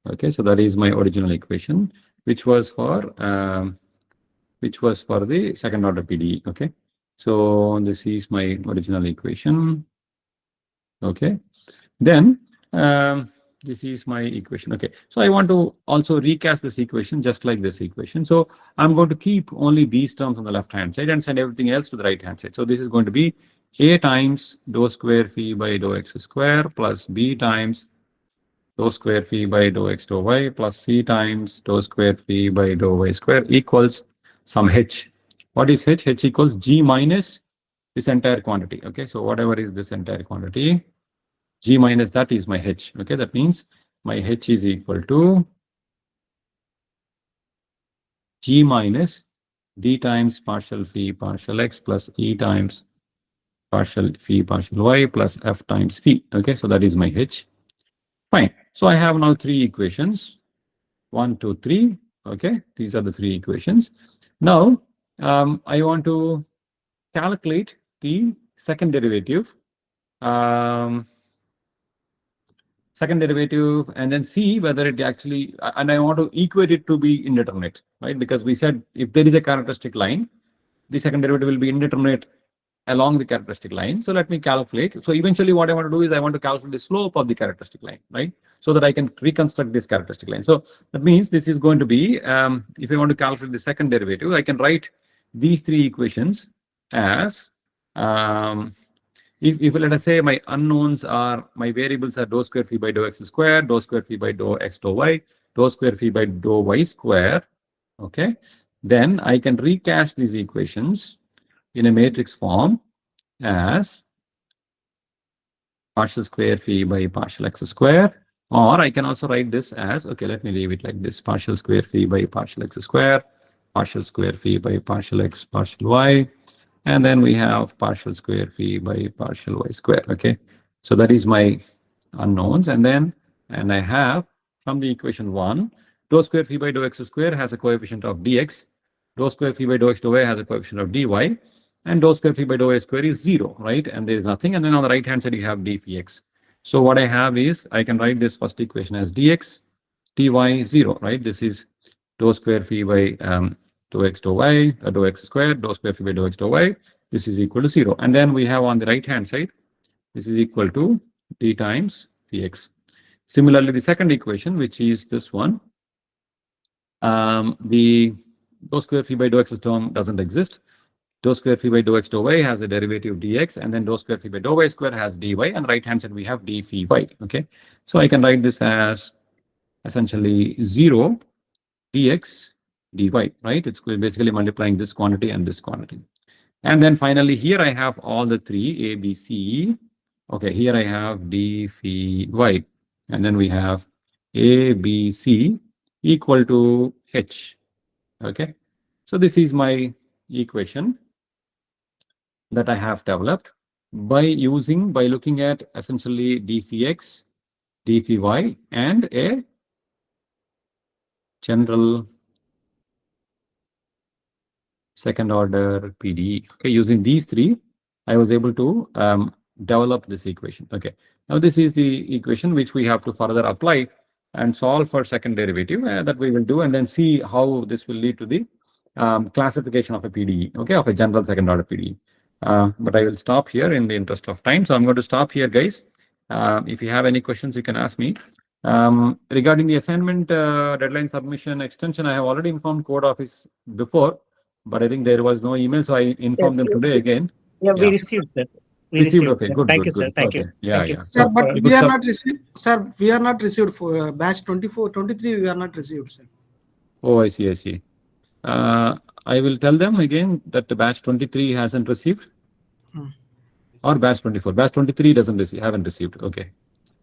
okay, so that is my original equation, which was for the second order PDE. Okay, So this is my original equation. Okay. Then this is my equation. Okay. So I want to also recast this equation just like this equation. So I'm going to keep only these terms on the left hand side and send everything else to the right hand side. So this is going to be A times dou square phi by dou x square plus B times dou square phi by dou x dou y plus C times dou square phi by dou y square equals some H. What is H? H equals G minus this entire quantity. Okay. So whatever is this entire quantity, G minus that is my H. Okay. That means my H is equal to G minus D times partial phi partial x plus E times partial phi partial y plus F times phi. Okay. So that is my H. Fine. So I have now three equations. 1, 2, 3. Okay. These are the three equations. Now I want to calculate the second derivative. Second derivative and then see whether it actually, and I want to equate it to be indeterminate, right? Because we said if there is a characteristic line, the second derivative will be indeterminate along the characteristic line. So let me calculate. So eventually what I want to do is I want to calculate the slope of the characteristic line, right? So that I can reconstruct this characteristic line. So that means this is going to be, if I want to calculate the second derivative, I can write these three equations as, if let us say my unknowns are, my variables are dou square phi by dou x square, dou square phi by dou x dou y, dou square phi by dou y square, okay, then I can recast these equations in a matrix form as partial square phi by partial x square, or I can also write this as, okay, let me leave it like this, partial square phi by partial x square, partial square phi by partial x partial y, and then we have partial square phi by partial y square. Okay. So that is my unknowns. And then, and I have from the equation 1, dou square phi by dou x square has a coefficient of dx, dou square phi by dou x dou y has a coefficient of dy, and dou square phi by dou y square is 0, right? And there is nothing. And then on the right hand side, you have d phi x. So what I have is, I can write this first equation as dx, dy 0, right? This is dou square phi by dou x dou y, dou x square, dou square phi by dou x dou y. This is equal to 0. And then we have on the right hand side, this is equal to d times phi x. Similarly, the second equation, which is this one, the dou square phi by dou x term doesn't exist. Dou square phi by dou x dou y has a derivative dx, and then dou square phi by dou y square has dy, and right hand side we have d phi y. Okay, so I can write this as essentially 0 dx dy, right? It's basically multiplying this quantity and this quantity. And then finally here I have all the three, a, b, c. Okay, here I have d phi y, and then we have a, b, c equal to h. Okay, so this is my equation that I have developed by looking at essentially d phi x, d phi y, and a general second order PDE. Okay, using these three, I was able to develop this equation. Okay, now this is the equation which we have to further apply and solve for second derivative that we will do, and then see how this will lead to the classification of a PDE, okay, of a general second order PDE. But I will stop here in the interest of time. So I'm going to stop here, guys. If you have any questions, you can ask me. Regarding the assignment deadline submission extension, I have already informed code office before, but I think there was no email, so I informed them today again. Yeah, we received, sir. We received. Okay, good. Thank good, you, sir. good. Thank okay. you. Yeah, Thank yeah. You. Sir, but we are not received. Sir, we are not received for batch 24, 23. We are not received, sir. Oh, I see. I see. I will tell them again that the batch 23 hasn't received, or batch 24. Batch 23 doesn't receive, haven't received. Okay.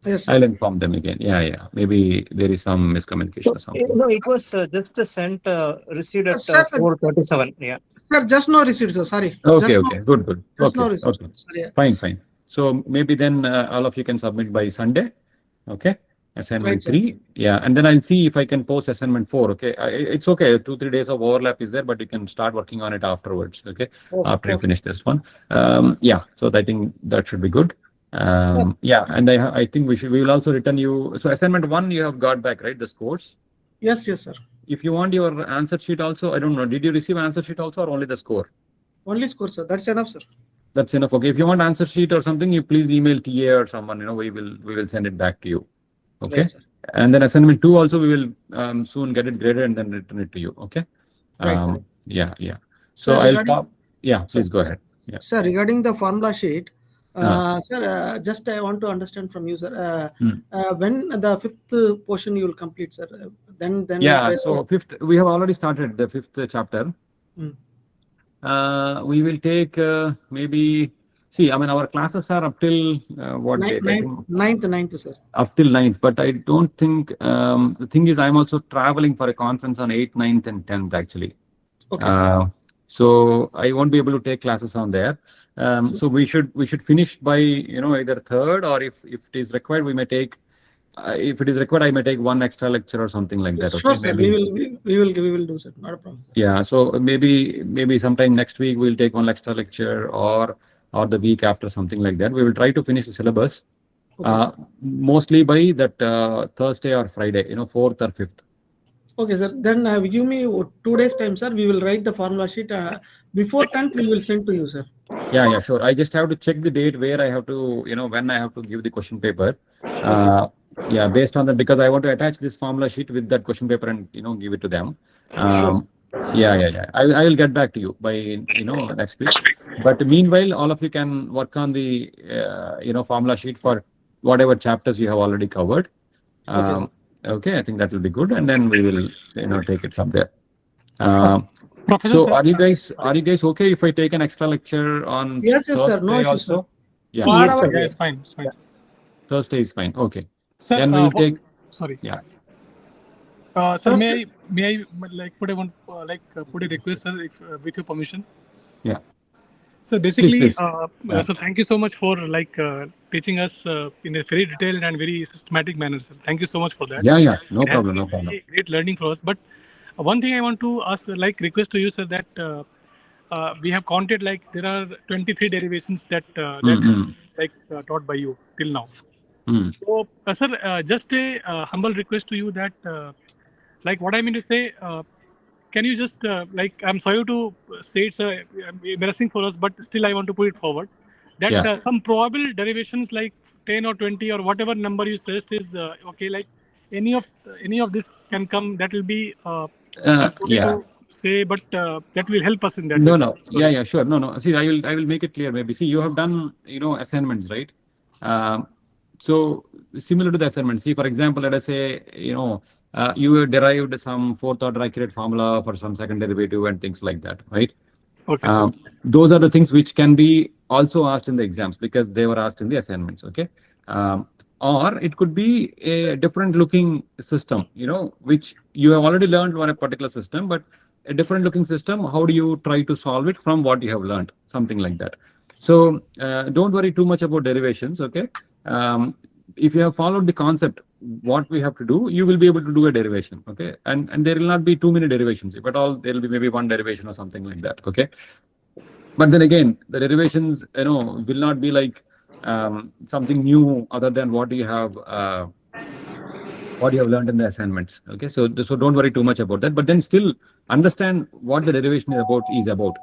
Yes, sir. I'll inform them again. Yeah, yeah. Maybe there is some miscommunication or something. No, it was just sent, received at Sir, 4:37. Yeah. Sir, just no receipt, sir. Sorry. Okay, Just okay. Good, good. Just Okay, no receipt. okay. Sorry. Fine, fine. So maybe then all of you can submit by Sunday. Okay. Assignment Right, sir. 3. Yeah. And then I'll see if I can post assignment 4. Okay. It's okay. 2-3 days of overlap is there, but you can start working on it afterwards. Okay. After you finish this one. Yeah. So I think that should be good. Yeah. And I think we will also return you. So assignment 1, you have got back, right? The scores. Yes, yes, sir. If you want your answer sheet also, I don't know. Did you receive answer sheet also, or only the score? Only score, sir. That's enough, sir. That's enough. Okay. If you want answer sheet or something, you please email TA or someone. We will send it back to you. Okay. Right, sir. And then assignment 2 also we will soon get it graded and then return it to you. Okay. Right, sir. Yeah. So Sir, I'll regarding- stop. Yeah. Please go ahead. Yeah. Sir, regarding the formula sheet, sir, just I want to understand from you, sir. When the fifth portion you will complete, sir? Then. Yeah. So fifth, we have already started the fifth chapter. We will take maybe. See, I mean, our classes are up till what date? I think Ninth, sir. up till 9th, but I don't think the thing is I'm also traveling for a conference on 8th, 9th, and 10th actually. Okay. So I won't be able to take classes on there. So we should finish by either 3rd, or if it is required, we may take. If it is required, I may take one extra lecture or something like that. Sure, Okay, sir. maybe. We will do, sir. Not a problem. Yeah. So maybe sometime next week we'll take one extra lecture, or the week after, something like that. We will try to finish the syllabus mostly by that Thursday or Friday, 4th or 5th. Okay, sir. Then give me 2 days time, sir. We will write the formula sheet. Before 10th, we will send to you, sir. Yeah, sure. I just have to check the date where I have to, when I have to give the question paper. Yeah, based on that, because I want to attach this formula sheet with that question paper and, give it to them. Yeah. I will get back to you by, next week. But meanwhile, all of you can work on the, formula sheet for whatever chapters you have already covered. Okay, I think that will be good. And then we will, take it from there. Professor, so sir, are you guys okay if I take an extra lecture on Yes, sir. Thursday No issue, also? sir. Yeah. Yes, sir. yeah, it's fine. It's fine. Thursday is fine. Okay. Sir, Then we'll take. sorry. Yeah. Sir, may I like put a request, sir, if, with your permission? Yeah. So basically, Please. so thank you so much for teaching us in a very detailed and very systematic manner, sir. Thank you so much for that. Yeah. No It has problem. been No problem. very great learning for us. But one thing I want to ask, request to you, sir, that we have counted there are 23 derivations that taught by you till now. So, sir, just a humble request to you that, what I mean to say, can you just, I'm sorry to say it's embarrassing for us, but still I want to put it forward, that some probable derivations like 10 or 20 or whatever number you suggest is okay, any of this can come, that will be, to say, but that will help us in that. No. Yeah, sure. No. See, I will make it clear. Maybe see, you have done, assignments, right? So similar to the assignment, see, for example, let us say, you have derived some 4th order accurate formula for some second derivative and things like that, right? Okay. Those are the things which can be also asked in the exams because they were asked in the assignments. Okay. Or it could be a different looking system, which you have already learned on a particular system, but a different looking system. How do you try to solve it from what you have learned? Something like that. So don't worry too much about derivations. Okay. If you have followed the concept, what we have to do, you will be able to do a derivation. Okay. And there will not be too many derivations. If at all, there will be maybe one derivation or something like that. Okay. But then again, the derivations, will not be like something new other than what you have learned in the assignments. Okay. So don't worry too much about that, but then still understand what the derivation is about.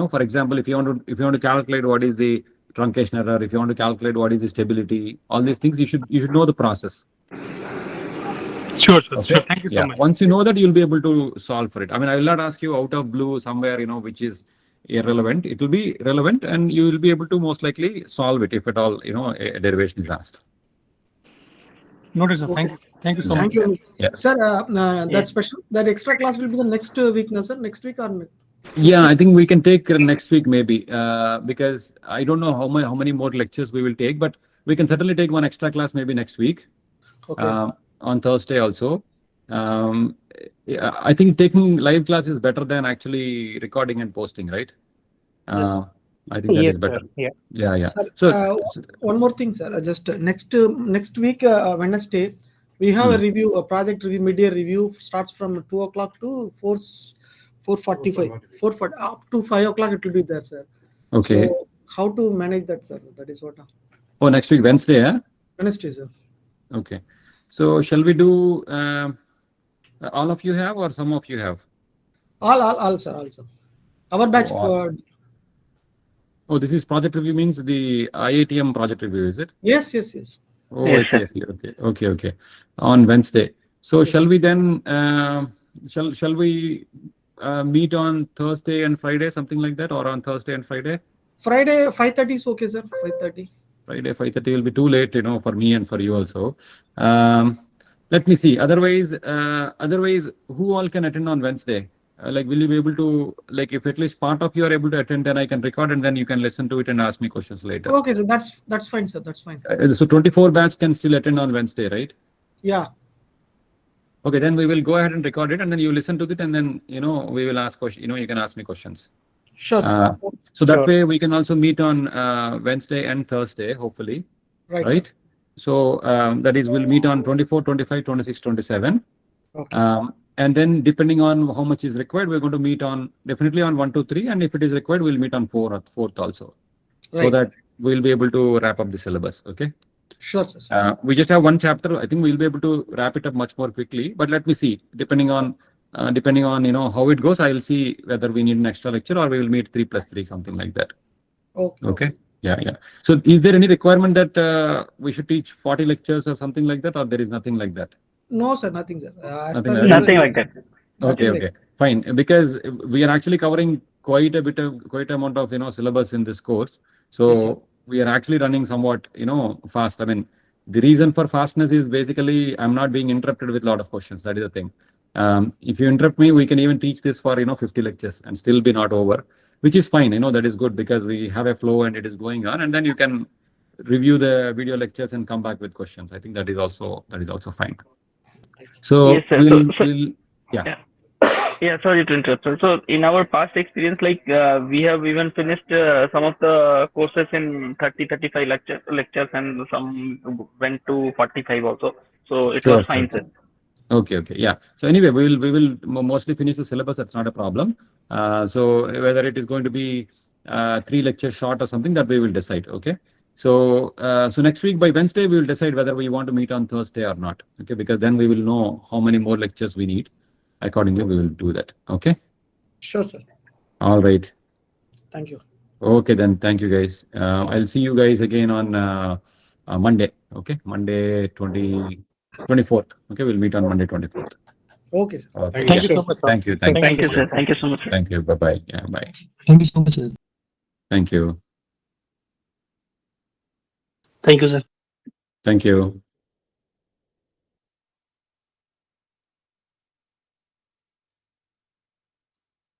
For example, if you want to calculate what is the truncation error, if you want to calculate what is the stability, all these things, you should know the process. Sure, sir. Okay? Sure. Thank you so much. Once you know that, you'll be able to solve for it. I mean, I will not ask you out of blue somewhere, which is irrelevant. It will be relevant, and you will be able to most likely solve it if at all, a derivation is asked. Notice, sir. Thank you. Thank you so much. Thank you. Yeah. Sir, that extra class will be the next week now, sir? Next week or next? Yeah, I think we can take next week maybe because I don't know how many more lectures we will take, but we can certainly take one extra class maybe next week. Okay. On Thursday also. I think taking live class is better than actually recording and posting, right? Yes. I think that is better. Sir. Yeah. Yeah. Sir, So one more thing, sir. Just next week, Wednesday, we have a review, a project review, mid-year review, starts from 2 o'clock to 4:45. 4:40 up to 5 o'clock it will be there, sir. okay. So how to manage that, sir? That is what. Oh, next week Wednesday, yeah. Wednesday, sir. Okay. So shall we do? All of you have, or some of you have? All, sir. Also, our batch Oh, all. for Oh, this is project review means the IITM project review, is it? Yes, yes, yes. Oh, Yes, I see. Okay. On Wednesday. So Yes. shall we then, shall we meet on Thursday and Friday, something like that, or on Thursday and Friday? Friday 5:30 is okay, sir. 5:30. Friday 5:30 will be too late, for me and for you also. Let me see. Otherwise, who all can attend on Wednesday? Like, will you be able to, like, if at least part of you are able to attend, then I can record and then you can listen to it and ask me questions later. Okay, so that's fine, sir. That's fine. So 24 batch can still attend on Wednesday, right? Yeah. Okay, then we will go ahead and record it and then you listen to it and then, we will ask questions, you can ask me questions. Sure, sir. So that Sure. way we can also meet on Wednesday and Thursday, hopefully. Right. Right? So that is, we'll meet on 24, 25, 26, 27. Okay. And then depending on how much is required, we're going to meet on definitely on 1, 2, 3. And if it is required, we'll meet on 4th also. So Right, that sir. we'll be able to wrap up the syllabus. Okay. Sure, sir. We just have one chapter. I think we'll be able to wrap it up much more quickly, but let me see, depending on how it goes, I'll see whether we need an extra lecture or we will meet 3+3, something like that. Okay. Yeah. So is there any requirement that we should teach 40 lectures or something like that, or there is nothing like that? No, sir. Nothing, sir. As Nothing per like Nothing like that. Nothing Okay. Fine. Because we are actually covering quite amount of, syllabus in this course. So Yes, sir. we are actually running somewhat, fast. I mean, the reason for fastness is basically I'm not being interrupted with a lot of questions. That is the thing. If you interrupt me, we can even teach this for, 50 lectures and still be not over, which is fine. That is good because we have a flow and it is going on, and then you can review the video lectures and come back with questions. I think that is also fine. So Yes, sir. Yeah, sorry to interrupt, sir. So in our past experience, like we have even finished some of the courses in 30-35 lectures, and some went to 45 also. So it Sure, was fine, sure. sir. Okay. Yeah. So anyway, we will mostly finish the syllabus. That's not a problem. So whether it is going to be 3 lectures short or something, that we will decide. Okay. So next week by Wednesday, we will decide whether we want to meet on Thursday or not. Okay. Because then we will know how many more lectures we need. Accordingly, we will do that. Okay. Sure, sir. All right. Thank you. Okay, then. Thank you, guys. I'll see you guys again on Monday. Okay. Monday 24th. Okay. We'll meet on Monday 24th. Okay, sir. Okay. Thank you so much, sir. Thank you. Thank you, sir. Thank you so much, sir. Thank you. Bye-bye. Yeah, bye. Thank you so much, sir. Thank you. Thank you, sir. Thank you.